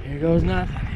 Here goes nothing.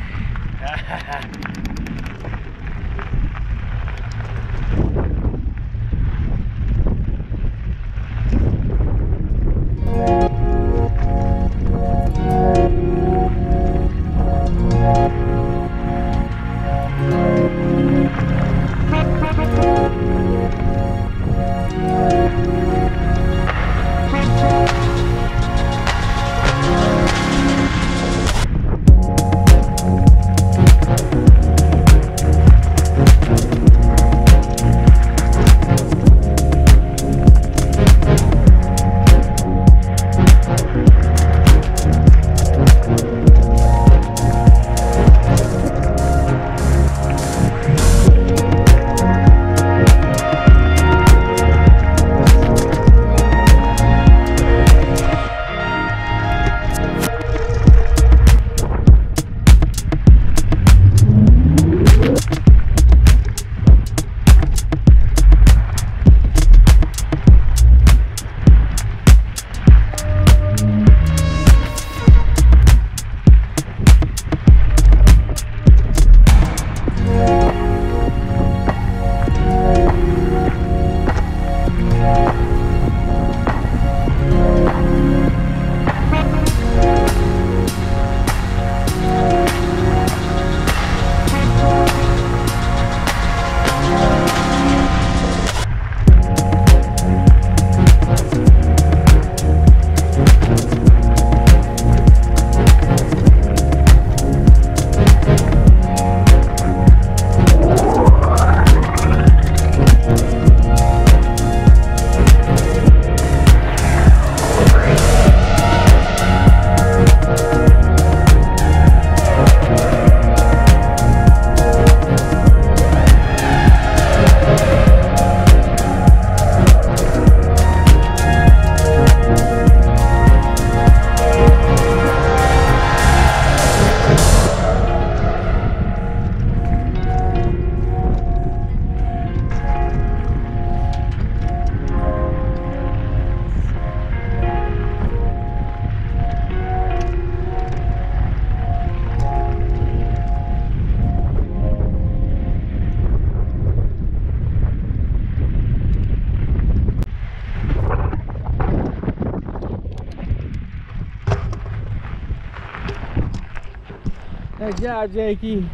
Good job, Jakey.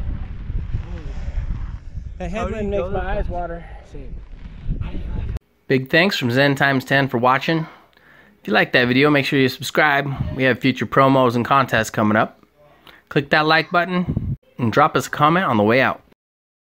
The headwind makes my eyes water. Big thanks from Zen Times 10 for watching. If you like that video, make sure you subscribe. We have future promos and contests coming up. Click that like button and drop us a comment on the way out.